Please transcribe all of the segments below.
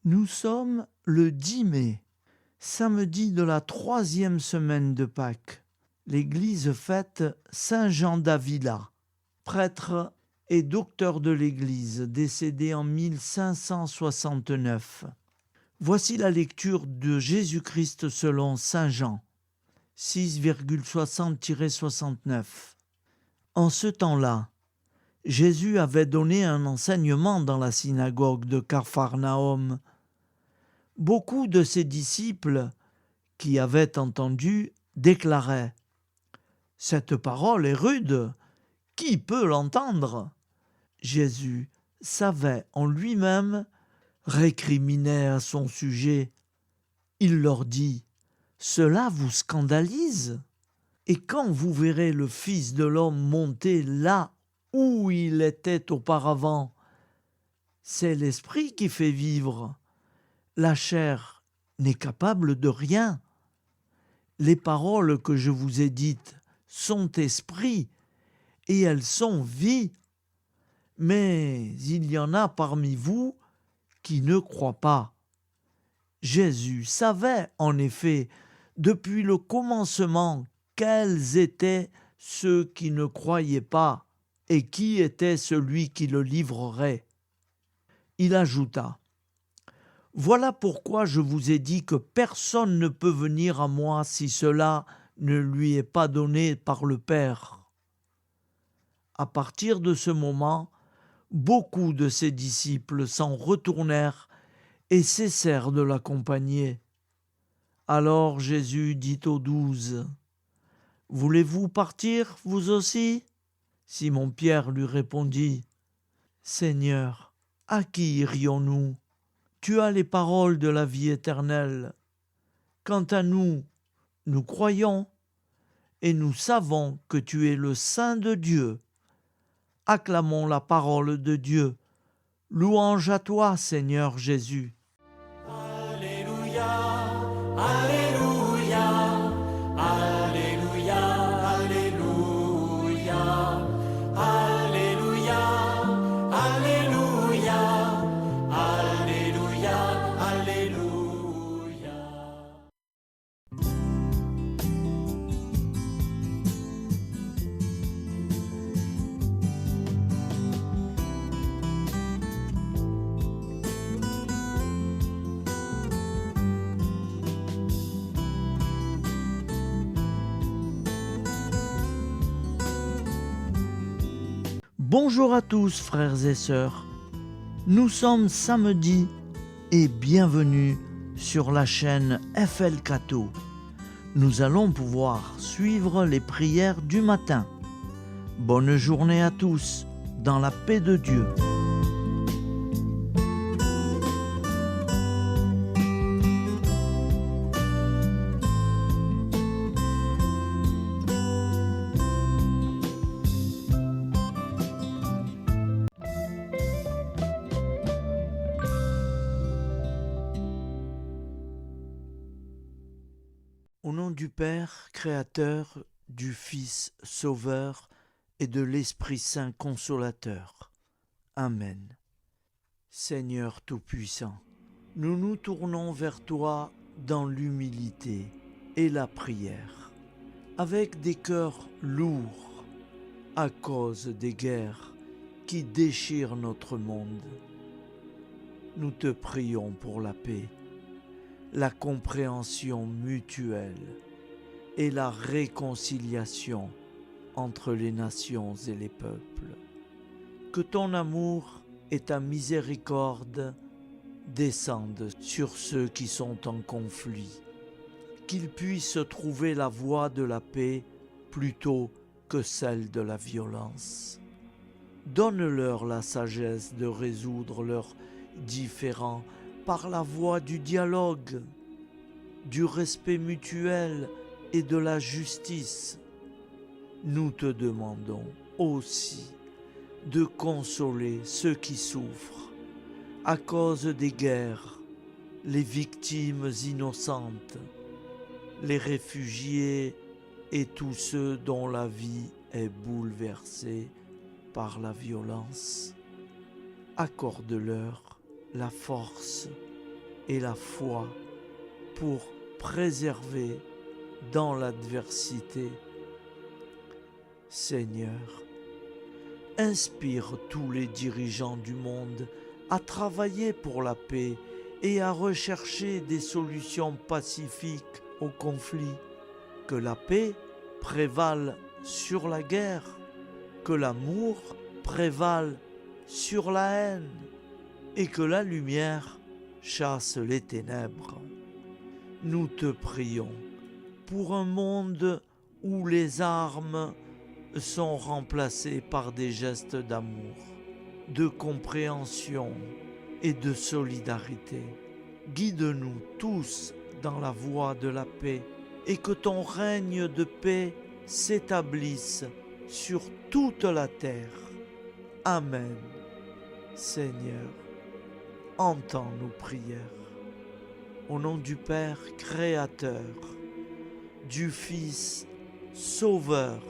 Nous sommes le 10 mai, samedi de la 3e semaine de Pâques. L'Église fête Saint Jean d'Avila, prêtre et docteur de l'Église, décédé en 1569. Voici la lecture de Jésus-Christ selon Saint Jean, 6,60-69. En ce temps-là, Jésus avait donné un enseignement dans la synagogue de Capharnaüm. Beaucoup de ses disciples qui avaient entendu déclaraient « Cette parole est rude, qui peut l'entendre ?» Jésus savait en lui-même, récriminait à son sujet. Il leur dit « Cela vous scandalise ? Et quand vous verrez le Fils de l'homme monter là où il était auparavant, c'est l'Esprit qui fait vivre. La chair n'est capable de rien. Les paroles que je vous ai dites sont esprit et elles sont vie. Mais il y en a parmi vous qui ne croient pas. » Jésus savait en effet depuis le commencement quels étaient ceux qui ne croyaient pas et qui était celui qui le livrerait. Il ajouta « Voilà pourquoi je vous ai dit que personne ne peut venir à moi si cela ne lui est pas donné par le Père. » À partir de ce moment, beaucoup de ses disciples s'en retournèrent et cessèrent de l'accompagner. Alors Jésus dit aux 12 « Voulez-vous partir, vous aussi ?» Simon-Pierre lui répondit « Seigneur, à qui irions-nous ? Tu as les paroles de la vie éternelle. Quant à nous, nous croyons et nous savons que tu es le Saint de Dieu. Acclamons la parole de Dieu. Louange à toi, Seigneur Jésus. Alléluia, Alléluia, Alléluia, Alléluia, Alléluia, Alléluia, Alléluia, Alléluia. Bonjour à tous, frères et sœurs. Nous sommes samedi et bienvenue sur la chaîne FL Cato. Nous allons pouvoir suivre les prières du matin. Bonne journée à tous, dans la paix de Dieu. Au nom du Père, Créateur, du Fils, Sauveur et de l'Esprit Saint Consolateur. Amen. Seigneur Tout-Puissant, nous nous tournons vers toi dans l'humilité et la prière, avec des cœurs lourds à cause des guerres qui déchirent notre monde. Nous te prions pour la paix, la compréhension mutuelle et la réconciliation entre les nations et les peuples. Que ton amour et ta miséricorde descendent sur ceux qui sont en conflit, qu'ils puissent trouver la voie de la paix plutôt que celle de la violence. Donne-leur la sagesse de résoudre leurs différends par la voie du dialogue, du respect mutuel et de la justice. Nous te demandons aussi de consoler ceux qui souffrent à cause des guerres, les victimes innocentes, les réfugiés et tous ceux dont la vie est bouleversée par la violence. Accorde-leur la force et la foi pour préserver dans l'adversité. Seigneur, inspire tous les dirigeants du monde à travailler pour la paix et à rechercher des solutions pacifiques aux conflits. Que la paix prévale sur la guerre, que l'amour prévale sur la haine et que la lumière chasse les ténèbres. Nous te prions pour un monde où les armes sont remplacées par des gestes d'amour, de compréhension et de solidarité. Guide-nous tous dans la voie de la paix et que ton règne de paix s'établisse sur toute la terre. Amen. Seigneur, entends nos prières. Au nom du Père Créateur, du Fils Sauveur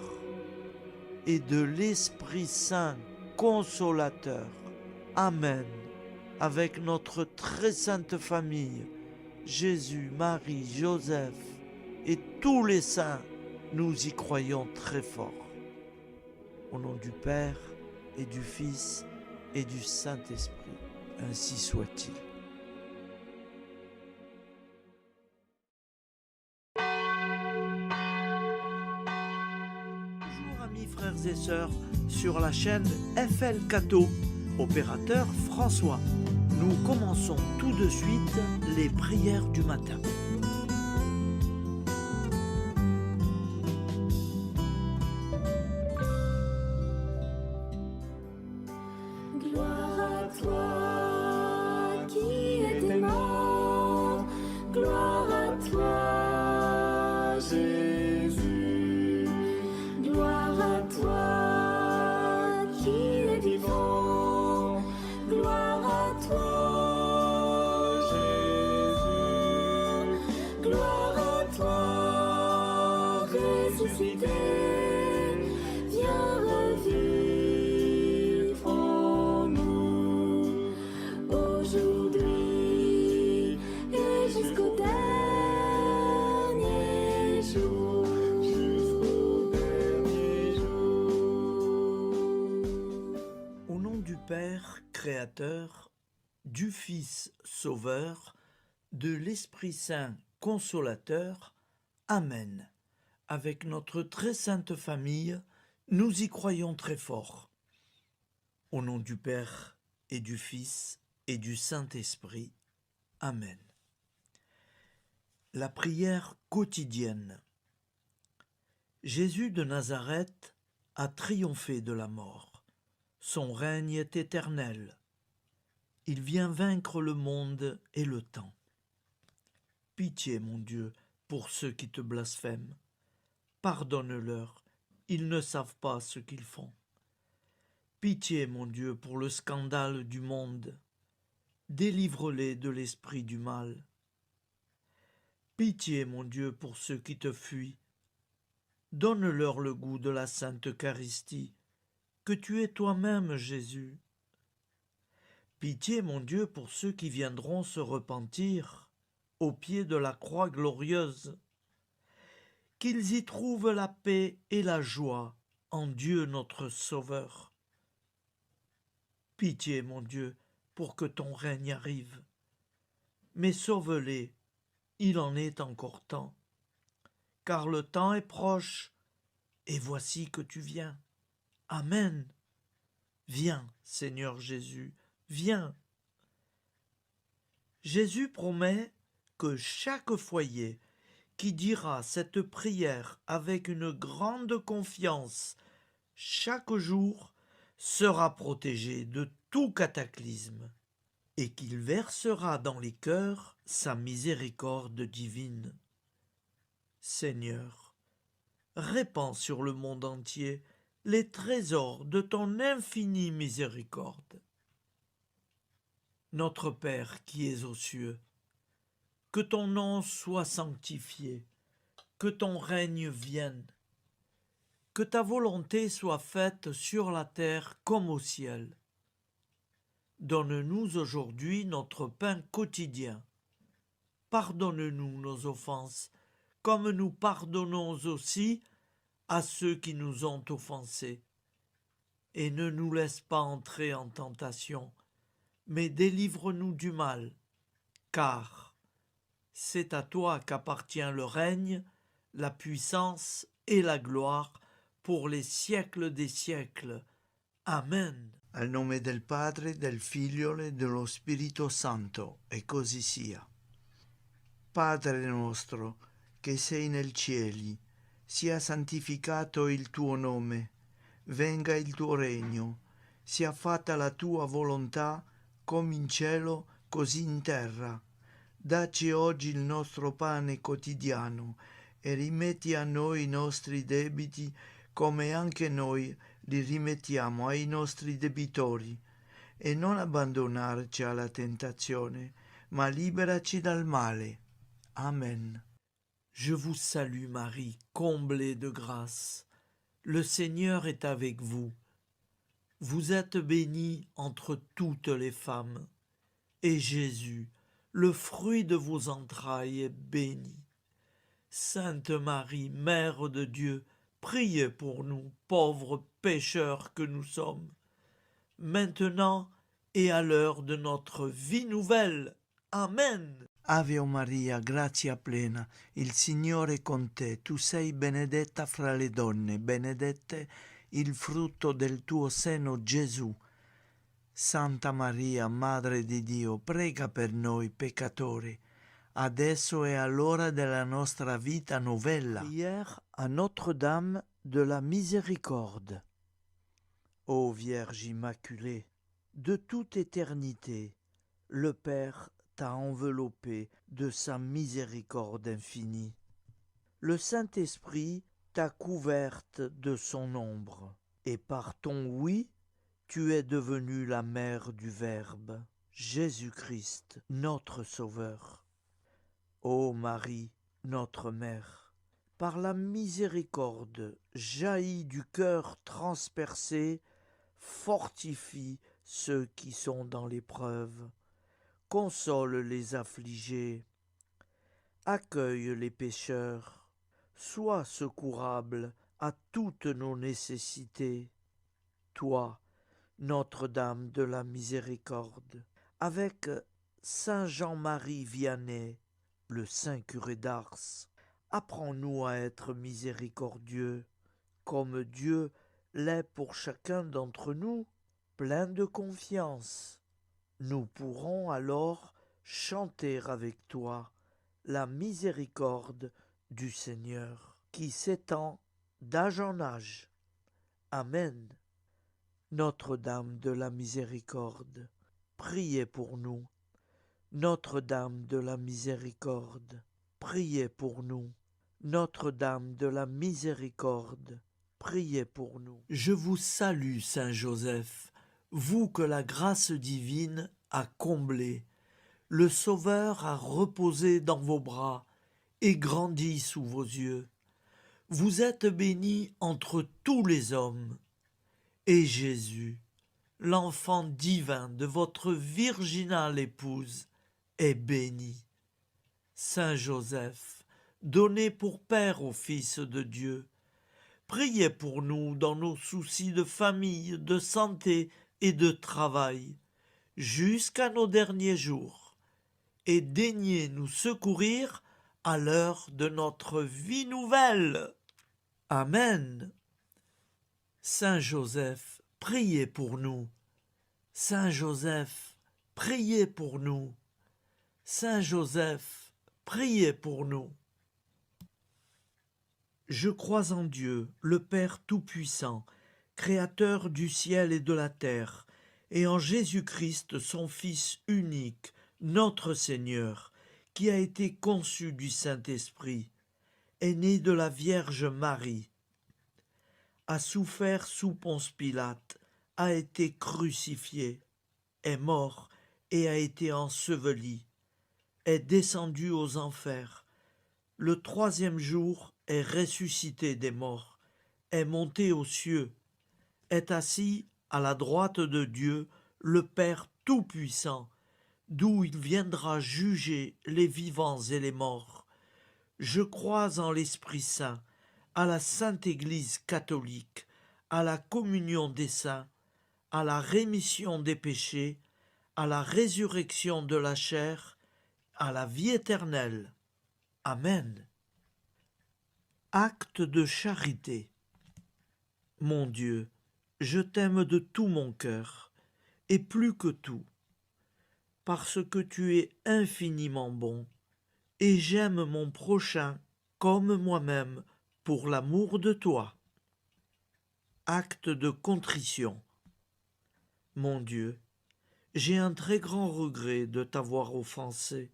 et de l'Esprit Saint Consolateur. Amen. Avec notre très sainte famille, Jésus, Marie, Joseph et tous les saints, nous y croyons très fort. Au nom du Père et du Fils et du Saint-Esprit, ainsi soit-il. Bonjour amis frères et sœurs sur la chaîne FL Cato, opérateur François. Nous commençons tout de suite les prières du matin. Gloire à toi qui es mort, gloire à toi Jésus, gloire à toi qui es vivant, gloire à toi Jésus, gloire à toi ressuscité, viens revivre. Père Créateur, du Fils Sauveur, de l'Esprit Saint Consolateur. Amen. Avec notre très sainte famille, nous y croyons très fort. Au nom du Père et du Fils et du Saint-Esprit. Amen. La prière quotidienne. Jésus de Nazareth a triomphé de la mort. Son règne est éternel. Il vient vaincre le monde et le temps. Pitié, mon Dieu, pour ceux qui te blasphèment. Pardonne-leur, ils ne savent pas ce qu'ils font. Pitié, mon Dieu, pour le scandale du monde. Délivre-les de l'esprit du mal. Pitié, mon Dieu, pour ceux qui te fuient. Donne-leur le goût de la Sainte Eucharistie, que tu es toi-même, Jésus. Pitié, mon Dieu, pour ceux qui viendront se repentir au pied de la croix glorieuse, qu'ils y trouvent la paix et la joie en Dieu notre Sauveur. Pitié, mon Dieu, pour que ton règne arrive. Mais sauve-les, il en est encore temps, car le temps est proche, et voici que tu viens. Amen. Viens, Seigneur Jésus, viens. Jésus promet que chaque foyer qui dira cette prière avec une grande confiance chaque jour sera protégé de tout cataclysme et qu'il versera dans les cœurs sa miséricorde divine. Seigneur, répands sur le monde entier les trésors de ton infinie miséricorde. Notre Père qui es aux cieux, que ton nom soit sanctifié, que ton règne vienne, que ta volonté soit faite sur la terre comme au ciel. Donne-nous aujourd'hui notre pain quotidien. pardonne-nous nos offenses, comme nous pardonnons aussi à ceux qui nous ont offensés. Et ne nous laisse pas entrer en tentation, mais délivre-nous du mal, car c'est à toi qu'appartient le règne, la puissance et la gloire pour les siècles des siècles. Amen. Al nome del Padre, del Figlio e dello Spirito Santo, e così sia. Padre nostro, che sei nel cieli, sia santificato il tuo nome, venga il tuo regno, sia fatta la tua volontà, come in cielo, così in terra. Dacci oggi il nostro pane quotidiano e rimetti a noi i nostri debiti, come anche noi li rimettiamo ai nostri debitori, e non abbandonarci alla tentazione, ma liberaci dal male. Amen. Je vous salue Marie, comblée de grâce. Le Seigneur est avec vous. Vous êtes bénie entre toutes les femmes, et Jésus, le fruit de vos entrailles, est béni. Sainte Marie, Mère de Dieu, priez pour nous, pauvres pécheurs que nous sommes, maintenant et à l'heure de notre vie nouvelle. Amen. Ave Maria, grazia plena, il Signore è con te, tu sei benedetta fra le donne, benedetto il frutto del tuo seno, Gesù. Santa Maria, Madre di Dio, prega per noi peccatori, adesso e all'ora della nostra vita novella. Prière à Notre-Dame de la Miséricorde. Ô Vierge Immaculée, de toute éternité, le Père t'a enveloppé de sa miséricorde infinie. Le Saint-Esprit t'a couverte de son ombre, et par ton oui, tu es devenue la mère du Verbe, Jésus-Christ, notre Sauveur. Ô Marie, notre Mère, par la miséricorde jaillie du cœur transpercé, fortifie ceux qui sont dans l'épreuve, console les affligés, accueille les pécheurs, sois secourable à toutes nos nécessités. Toi, Notre-Dame de la Miséricorde, avec Saint Jean-Marie Vianney, le Saint curé d'Ars, apprends-nous à être miséricordieux, comme Dieu l'est pour chacun d'entre nous, plein de confiance. Nous pourrons alors chanter avec toi la miséricorde du Seigneur, qui s'étend d'âge en âge. Amen. Notre-Dame de la Miséricorde, priez pour nous. Notre-Dame de la Miséricorde, priez pour nous. Notre-Dame de la Miséricorde, priez pour nous. Je vous salue, Saint Joseph, vous que la grâce divine a comblé. Le Sauveur a reposé dans vos bras et grandi sous vos yeux. Vous êtes bénie entre tous les hommes. Et Jésus, l'enfant divin de votre virginale épouse, est béni. Saint Joseph, donné pour Père au Fils de Dieu, priez pour nous dans nos soucis de famille, de santé et de travail, jusqu'à nos derniers jours, et daignez nous secourir à l'heure de notre vie nouvelle. Amen. Saint Joseph, priez pour nous. Saint Joseph, priez pour nous. Saint Joseph, priez pour nous. Je crois en Dieu, le Père Tout-Puissant, Créateur du ciel et de la terre, et en Jésus-Christ, son Fils unique, notre Seigneur, qui a été conçu du Saint-Esprit, est né de la Vierge Marie, a souffert sous Ponce Pilate, a été crucifié, est mort et a été enseveli, est descendu aux enfers, le troisième jour est ressuscité des morts, est monté aux cieux, est assis à la droite de Dieu, le Père Tout-Puissant, d'où il viendra juger les vivants et les morts. Je crois en l'Esprit Saint, à la Sainte Église catholique, à la communion des saints, à la rémission des péchés, à la résurrection de la chair, à la vie éternelle. Amen. Acte de charité. Mon Dieu, je t'aime de tout mon cœur, et plus que tout, parce que tu es infiniment bon, et j'aime mon prochain comme moi-même pour l'amour de toi. Acte de contrition. Mon Dieu, j'ai un très grand regret de t'avoir offensé,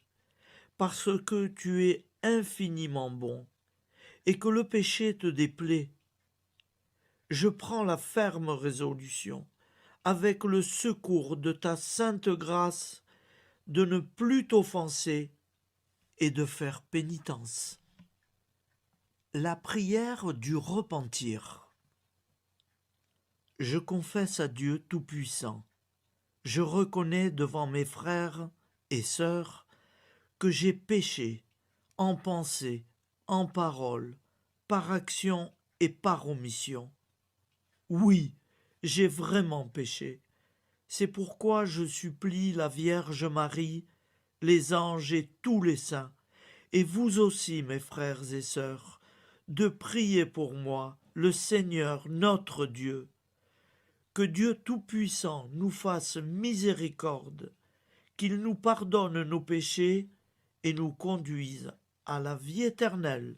parce que tu es infiniment bon, et que le péché te déplaît. Je prends la ferme résolution, avec le secours de ta sainte grâce, de ne plus t'offenser et de faire pénitence. La prière du repentir. Je confesse à Dieu Tout-Puissant. Je reconnais devant mes frères et sœurs que j'ai péché en pensée, en parole, par action et par omission. Oui, j'ai vraiment péché. C'est pourquoi je supplie la Vierge Marie, les anges et tous les saints, et vous aussi, mes frères et sœurs, de prier pour moi, le Seigneur notre Dieu. Que Dieu Tout-Puissant nous fasse miséricorde, qu'il nous pardonne nos péchés et nous conduise à la vie éternelle.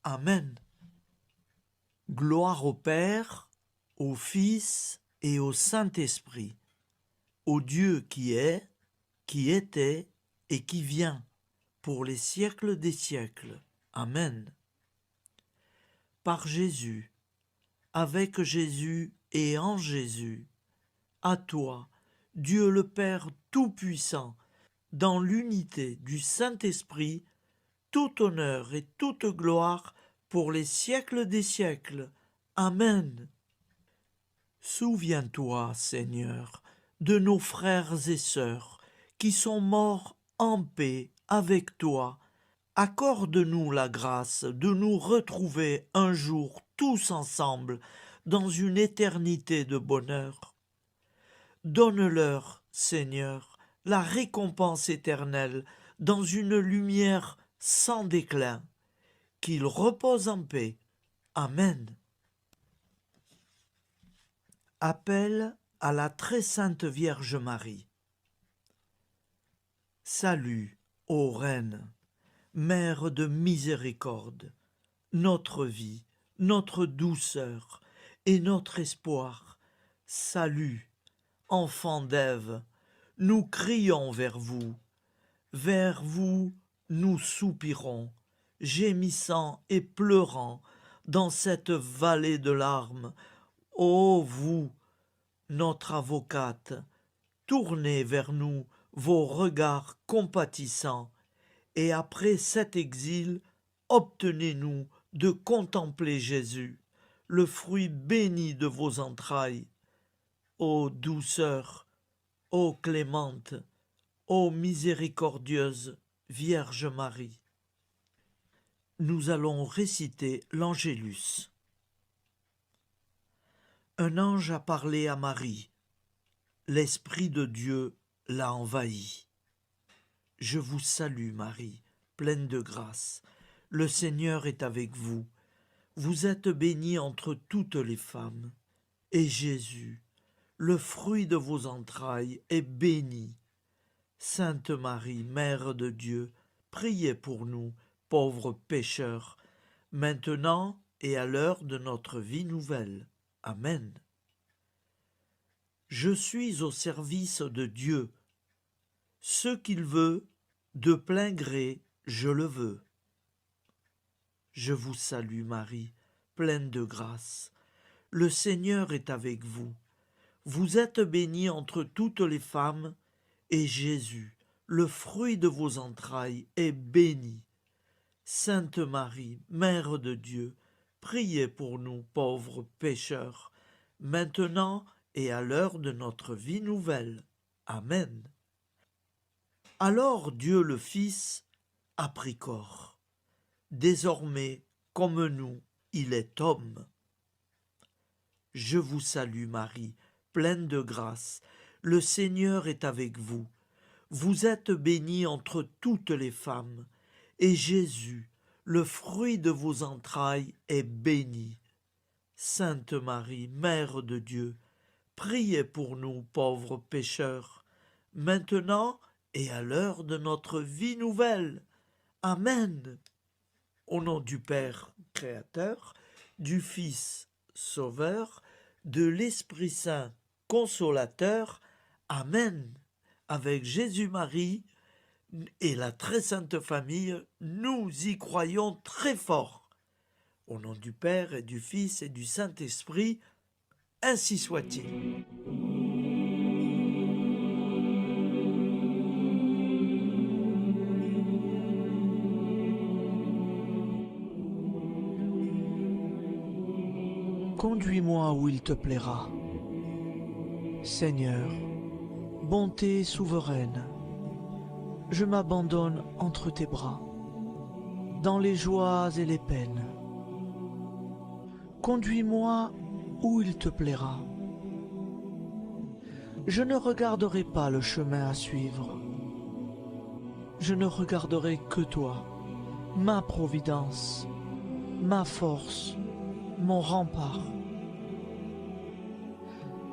Amen. Gloire au Père, au Fils et au Saint-Esprit, au Dieu qui est, qui était et qui vient, pour les siècles des siècles. Amen. Par Jésus, avec Jésus et en Jésus, à toi, Dieu le Père Tout-Puissant, dans l'unité du Saint-Esprit, tout honneur et toute gloire pour les siècles des siècles. Amen. Souviens-toi, Seigneur, de nos frères et sœurs qui sont morts en paix avec toi. Accorde-nous la grâce de nous retrouver un jour tous ensemble dans une éternité de bonheur. Donne-leur, Seigneur, la récompense éternelle dans une lumière sans déclin. Qu'ils reposent en paix. Amen. Appel à la très sainte Vierge Marie. Salut, ô Reine, Mère de miséricorde, notre vie, notre douceur et notre espoir. Salut, enfant d'Ève, nous crions vers vous. Vers vous, nous soupirons, gémissant et pleurant dans cette vallée de larmes. Ô vous, notre avocate, tournez vers nous vos regards compatissants, et après cet exil, obtenez-nous de contempler Jésus, le fruit béni de vos entrailles. Ô douceur, ô clémente, ô miséricordieuse Vierge Marie. Nous allons réciter l'Angélus. Un ange a parlé à Marie. L'Esprit de Dieu l'a envahie. Je vous salue, Marie, pleine de grâce. Le Seigneur est avec vous. Vous êtes bénie entre toutes les femmes. Et Jésus, le fruit de vos entrailles, est béni. Sainte Marie, Mère de Dieu, priez pour nous, pauvres pécheurs, maintenant et à l'heure de notre vie nouvelle. Amen. Je suis au service de Dieu. Ce qu'il veut, de plein gré, je le veux. Je vous salue Marie, pleine de grâce. Le Seigneur est avec vous. Vous êtes bénie entre toutes les femmes, et Jésus, le fruit de vos entrailles, est béni. Sainte Marie, Mère de Dieu, priez pour nous pauvres pécheurs, maintenant et à l'heure de notre vie nouvelle. Amen. Alors Dieu le Fils a pris corps. Désormais, comme nous, il est homme. Je vous salue Marie, pleine de grâce. Le Seigneur est avec vous. Vous êtes bénie entre toutes les femmes, et Jésus, le fruit de vos entrailles, est béni. Sainte Marie, Mère de Dieu, priez pour nous pauvres pécheurs, maintenant et à l'heure de notre vie nouvelle. Amen. Au nom du Père Créateur, du Fils Sauveur, de l'Esprit Saint Consolateur. Amen. Avec Jésus-Marie et la très sainte famille, nous y croyons très fort. Au nom du Père et du Fils et du Saint-Esprit, ainsi soit-il. Conduis-moi où il te plaira. Seigneur, bonté souveraine, je m'abandonne entre tes bras, dans les joies et les peines. Conduis-moi où il te plaira. Je ne regarderai pas le chemin à suivre. Je ne regarderai que toi, ma providence, ma force, mon rempart.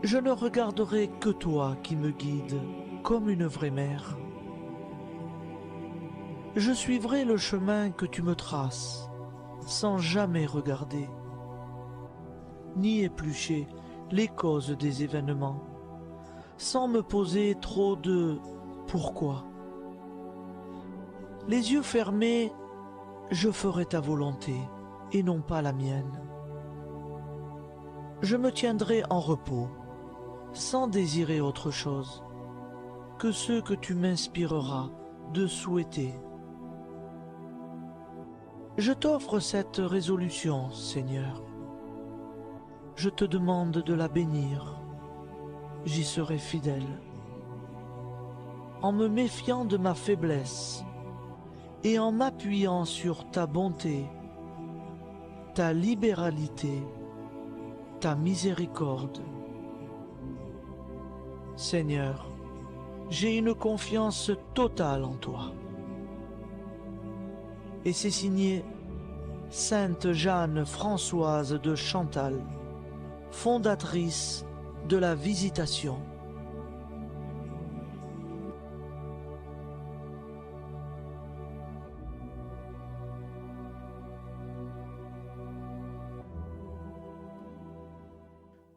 Je ne regarderai que toi qui me guides comme une vraie mère. Je suivrai le chemin que tu me traces, sans jamais regarder, ni éplucher les causes des événements, sans me poser trop de « pourquoi ». Les yeux fermés, je ferai ta volonté et non pas la mienne. Je me tiendrai en repos, sans désirer autre chose que ce que tu m'inspireras de souhaiter. Je t'offre cette résolution, Seigneur. Je te demande de la bénir. J'y serai fidèle. En me méfiant de ma faiblesse et en m'appuyant sur ta bonté, ta libéralité, ta miséricorde. Seigneur, j'ai une confiance totale en toi. Et c'est signé Sainte Jeanne Françoise de Chantal, fondatrice de la Visitation.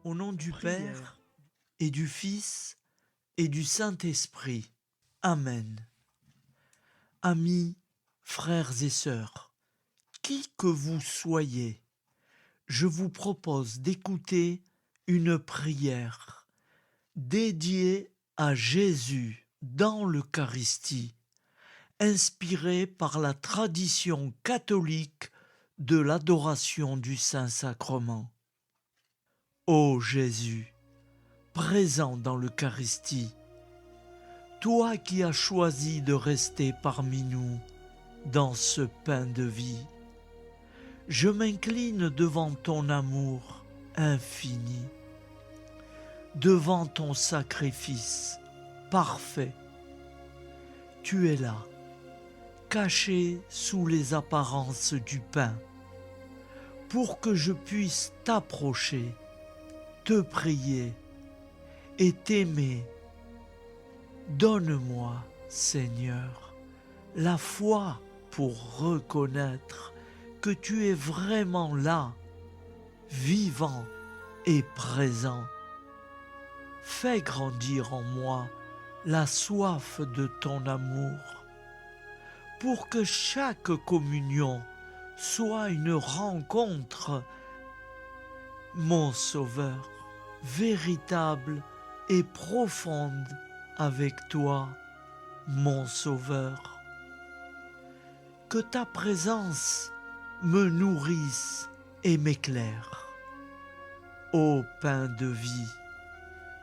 Au nom du Père et du Fils et du Saint-Esprit. Amen. Amis, frères et sœurs, qui que vous soyez, je vous propose d'écouter une prière dédiée à Jésus dans l'Eucharistie, inspirée par la tradition catholique de l'adoration du Saint-Sacrement. Ô Jésus, présent dans l'Eucharistie, toi qui as choisi de rester parmi nous dans ce pain de vie, je m'incline devant ton amour infini, devant ton sacrifice parfait. Tu es là, caché sous les apparences du pain, pour que je puisse t'approcher, te prier et t'aimer. Donne-moi, Seigneur, la foi pour reconnaître que tu es vraiment là, vivant et présent. Fais grandir en moi la soif de ton amour, pour que chaque communion soit une rencontre, mon Sauveur, véritable et profonde avec toi, mon Sauveur. Que ta présence me nourrisse et m'éclaire. Ô pain de vie,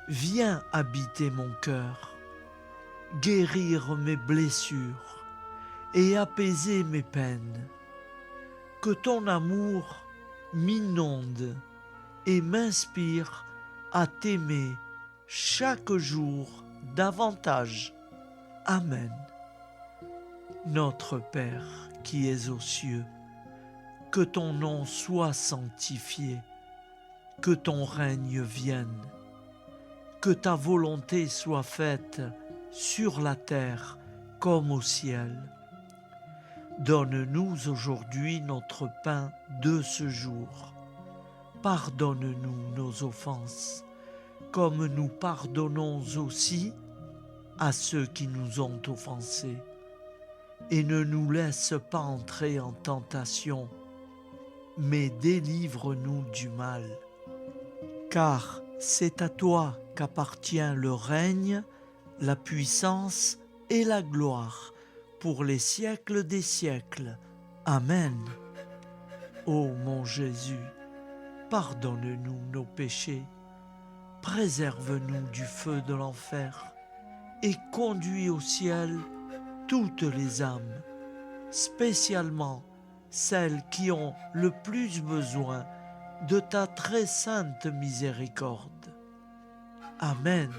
viens habiter mon cœur, guérir mes blessures et apaiser mes peines. Que ton amour m'inonde et m'inspire à t'aimer chaque jour davantage. Amen. Notre Père qui es aux cieux, que ton nom soit sanctifié, que ton règne vienne, que ta volonté soit faite sur la terre comme au ciel. Donne-nous aujourd'hui notre pain de ce jour. Pardonne-nous nos offenses, comme nous pardonnons aussi à ceux qui nous ont offensés. Et ne nous laisse pas entrer en tentation, mais délivre-nous du mal. Car c'est à toi qu'appartient le règne, la puissance et la gloire pour les siècles des siècles. Amen. Ô mon Jésus, pardonne-nous nos péchés, préserve-nous du feu de l'enfer et conduis au ciel toutes les âmes, spécialement celles qui ont le plus besoin de ta très sainte miséricorde. Amen.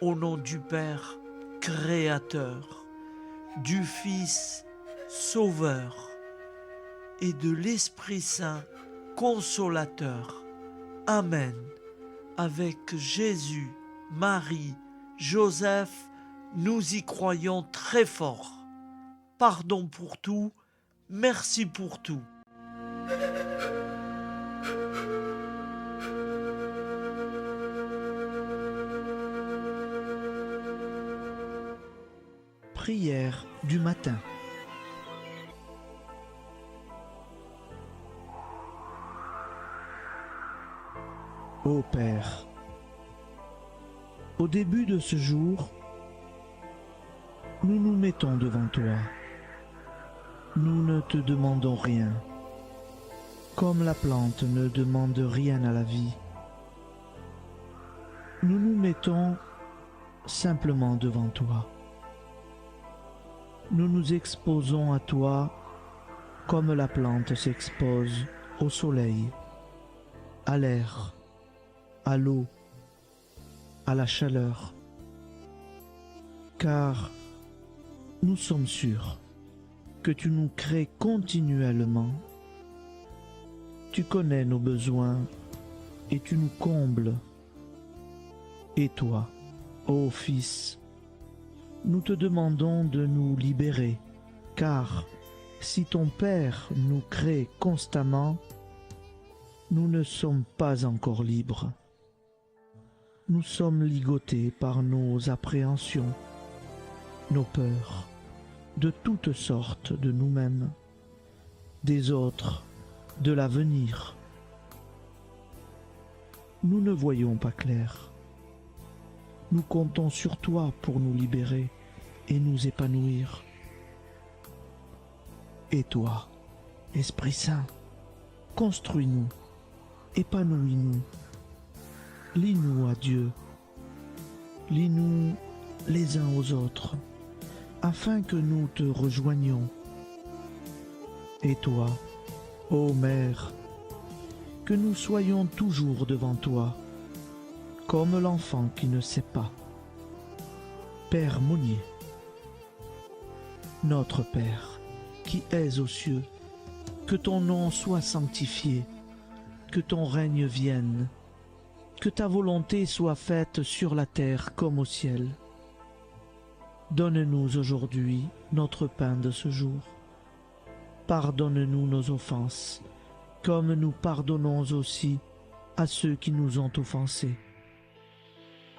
Au nom du Père Créateur, du Fils Sauveur et de l'Esprit Saint Consolateur. Amen. Avec Jésus, Marie, Joseph, nous y croyons très fort. Pardon pour tout, merci pour tout. Prière du matin. Ô Père, au début de ce jour, nous nous mettons devant toi. Nous ne te demandons rien, comme la plante ne demande rien à la vie. Nous nous mettons simplement devant toi. Nous nous exposons à toi comme la plante s'expose au soleil, à l'air, à l'eau, à la chaleur. Car nous sommes sûrs que tu nous crées continuellement. Tu connais nos besoins et tu nous combles. Et toi, ô Fils, nous te demandons de nous libérer, car si ton Père nous crée constamment, nous ne sommes pas encore libres. Nous sommes ligotés par nos appréhensions, nos peurs, de toutes sortes de nous-mêmes, des autres, de l'avenir. Nous ne voyons pas clair. Nous comptons sur toi pour nous libérer et nous épanouir. Et toi, Esprit Saint, construis-nous, épanouis-nous, lie-nous à Dieu, lie-nous les uns aux autres, afin que nous te rejoignions. Et toi, ô Mère, que nous soyons toujours devant toi, comme l'enfant qui ne sait pas. Père Monnier, notre Père, qui es aux cieux, que ton nom soit sanctifié, que ton règne vienne, que ta volonté soit faite sur la terre comme au ciel. Donne-nous aujourd'hui notre pain de ce jour. Pardonne-nous nos offenses, comme nous pardonnons aussi à ceux qui nous ont offensés.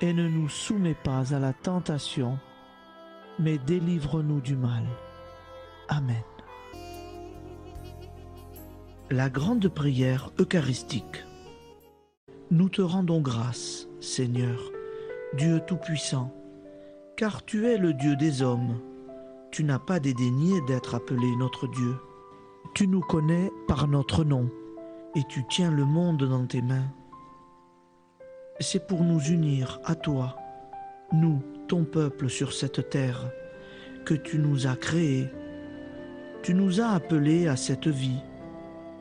Et ne nous soumets pas à la tentation, mais délivre-nous du mal. Amen. La grande prière eucharistique. Nous te rendons grâce, Seigneur, Dieu Tout-Puissant, car tu es le Dieu des hommes. Tu n'as pas dédaigné d'être appelé notre Dieu. Tu nous connais par notre nom, et tu tiens le monde dans tes mains. C'est pour nous unir à toi, nous, ton peuple sur cette terre que tu nous as créés. Tu nous as appelés à cette vie.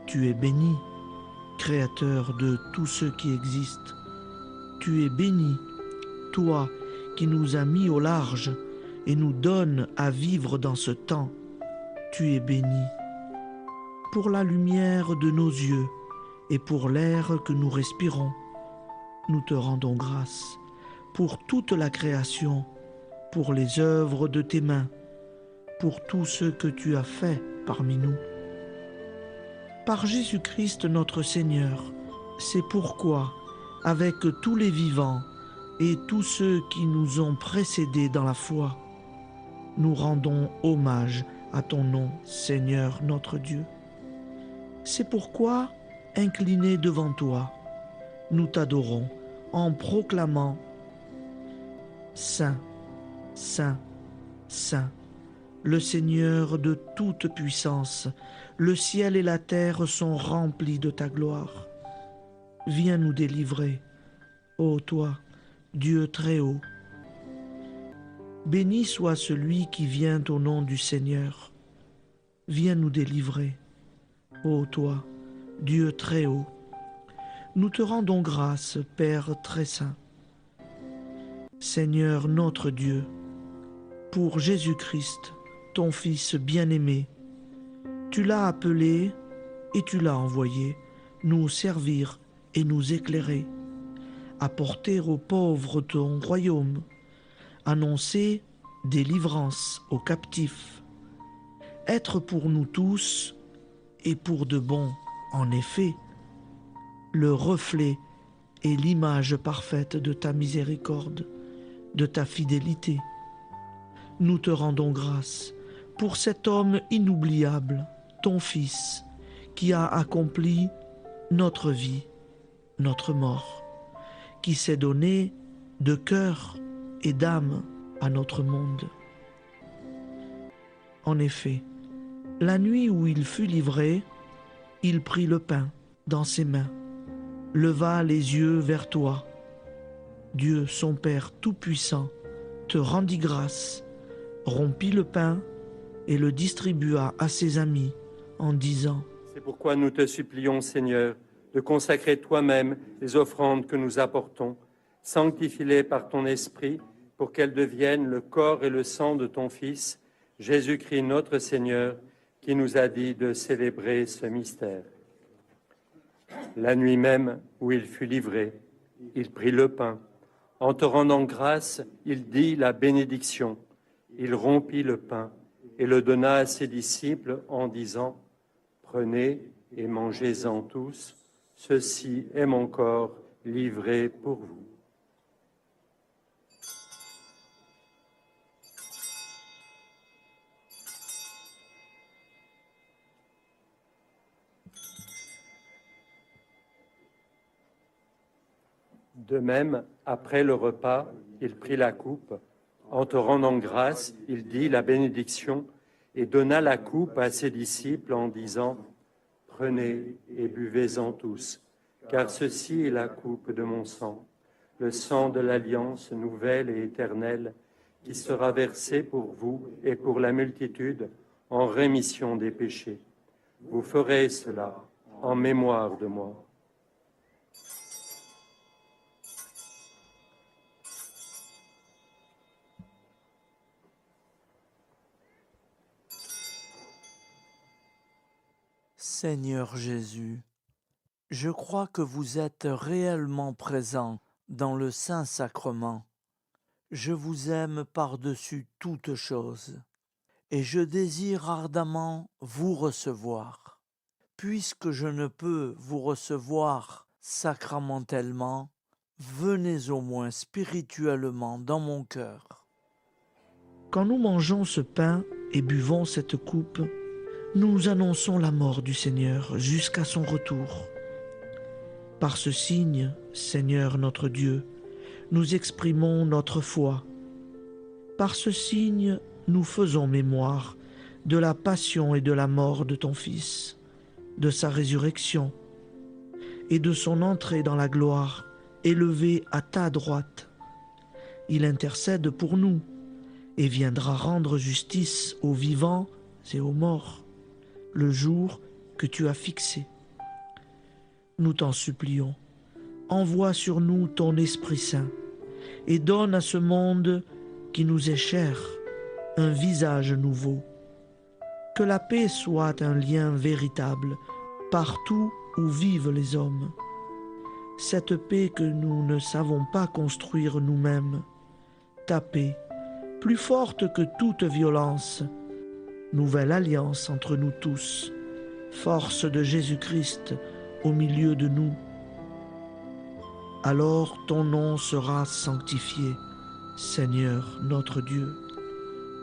Tu es béni, Créateur de tout ce qui existe. Tu es béni, toi qui nous as mis au large et nous donnes à vivre dans ce temps. Tu es béni. Pour la lumière de nos yeux et pour l'air que nous respirons, nous te rendons grâce. Pour toute la création, pour les œuvres de tes mains, pour tout ce que tu as fait parmi nous. Par Jésus-Christ notre Seigneur, c'est pourquoi, avec tous les vivants et tous ceux qui nous ont précédés dans la foi, nous rendons hommage à ton nom, Seigneur notre Dieu. C'est pourquoi, inclinés devant toi, nous t'adorons en proclamant « Saint, Saint, Saint ». Le Seigneur de toute puissance, le ciel et la terre sont remplis de ta gloire. Viens nous délivrer, ô toi, Dieu très haut. Béni soit celui qui vient au nom du Seigneur. Viens nous délivrer, ô toi, Dieu très haut. Nous te rendons grâce, Père très saint. Seigneur notre Dieu, pour Jésus-Christ, ton Fils bien-aimé, tu l'as appelé et tu l'as envoyé nous servir et nous éclairer, apporter aux pauvres ton royaume, annoncer délivrance aux captifs, être pour nous tous et pour de bon, en effet, le reflet et l'image parfaite de ta miséricorde, de ta fidélité. Nous te rendons grâce pour cet homme inoubliable, ton Fils, qui a accompli notre vie, notre mort, qui s'est donné de cœur et d'âme à notre monde. En effet, la nuit où il fut livré, il prit le pain dans ses mains, leva les yeux vers toi. Dieu, son Père tout-puissant, te rendit grâce, rompit le pain et le distribua à ses amis en disant : C'est pourquoi nous te supplions, Seigneur, de consacrer toi-même les offrandes que nous apportons, sanctifie-les par ton Esprit, pour qu'elles deviennent le corps et le sang de ton Fils, Jésus-Christ notre Seigneur, qui nous a dit de célébrer ce mystère. La nuit même où il fut livré, il prit le pain. En te rendant grâce, il dit la bénédiction. Il rompit le pain et le donna à ses disciples en disant : Prenez et mangez-en tous, ceci est mon corps livré pour vous. De même, après le repas, il prit la coupe. En te rendant grâce, il dit la bénédiction et donna la coupe à ses disciples en disant : Prenez et buvez-en tous, car ceci est la coupe de mon sang, le sang de l'alliance nouvelle et éternelle, qui sera versé pour vous et pour la multitude en rémission des péchés. Vous ferez cela en mémoire de moi. Seigneur Jésus, je crois que vous êtes réellement présent dans le Saint-Sacrement. Je vous aime par-dessus toute chose et je désire ardemment vous recevoir. Puisque je ne peux vous recevoir sacramentellement, venez au moins spirituellement dans mon cœur. Quand nous mangeons ce pain et buvons cette coupe, nous annonçons la mort du Seigneur jusqu'à son retour. Par ce signe, Seigneur notre Dieu, nous exprimons notre foi. Par ce signe, nous faisons mémoire de la passion et de la mort de ton Fils, de sa résurrection et de son entrée dans la gloire, élevé à ta droite. il intercède pour nous et viendra rendre justice aux vivants et aux morts, le jour que tu as fixé. Nous t'en supplions, envoie sur nous ton Esprit Saint et donne à ce monde qui nous est cher un visage nouveau. Que la paix soit un lien véritable partout où vivent les hommes. Cette paix que nous ne savons pas construire nous-mêmes. Ta paix, plus forte que toute violence. Nouvelle alliance entre nous tous. Force de Jésus-Christ au milieu de nous. Alors ton nom sera sanctifié, Seigneur notre Dieu.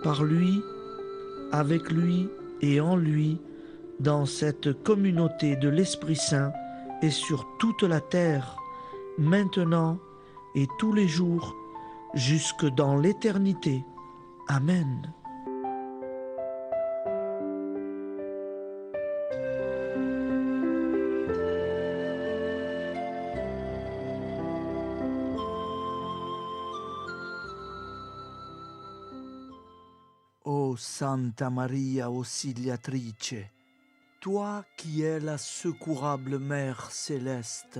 Par lui, avec lui et en lui, dans cette communauté de l'Esprit Saint et sur toute la terre, maintenant et tous les jours, jusque dans l'éternité. Amen. Ô Santa Maria Auxiliatrice, toi qui es la secourable Mère céleste,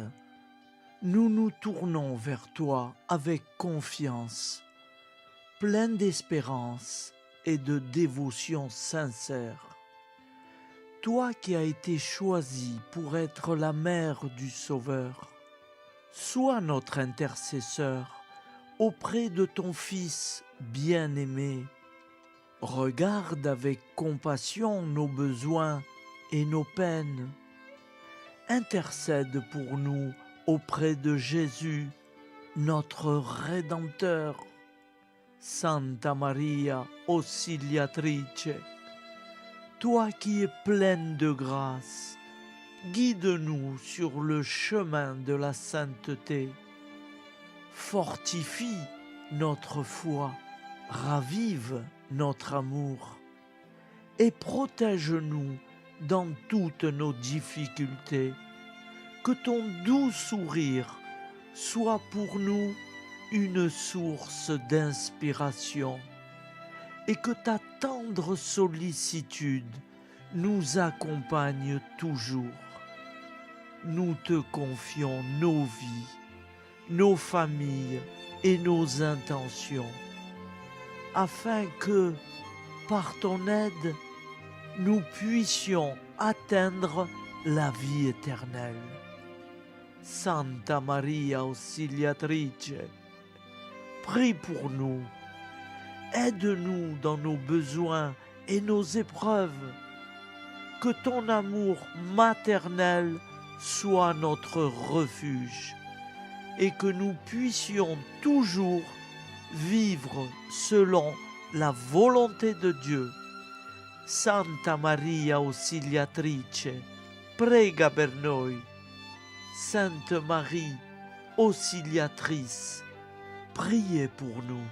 nous nous tournons vers toi avec confiance, plein d'espérance et de dévotion sincère. Toi qui as été choisie pour être la mère du Sauveur, sois notre intercesseur auprès de ton Fils bien-aimé. Regarde avec compassion nos besoins et nos peines. Intercède pour nous auprès de Jésus, notre Rédempteur. Santa Maria Auxiliatrice, toi qui es pleine de grâce, guide-nous sur le chemin de la sainteté. Fortifie notre foi, ravive notre amour et protège-nous dans toutes nos difficultés. Que ton doux sourire soit pour nous une source d'inspiration et que ta tendre sollicitude nous accompagne toujours. Nous te confions nos vies, nos familles et nos intentions, afin que, par ton aide, nous puissions atteindre la vie éternelle. Santa Maria Auxiliatrice, prie pour nous, aide-nous dans nos besoins et nos épreuves, que ton amour maternel soit notre refuge et que nous puissions toujours vivre selon la volonté de Dieu. Santa Maria Auxiliatrice, prega per noi. Sainte Marie, Auxiliatrice, priez pour nous.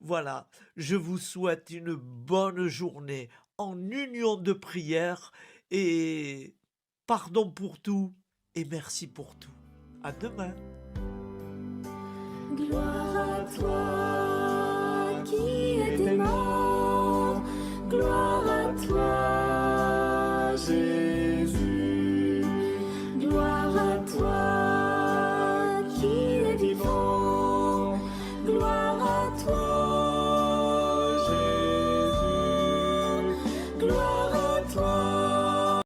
Voilà, je vous souhaite une bonne journée en union de prière et pardon pour tout et merci pour tout. À demain. Gloire à toi qui es mort, gloire à toi, Jésus.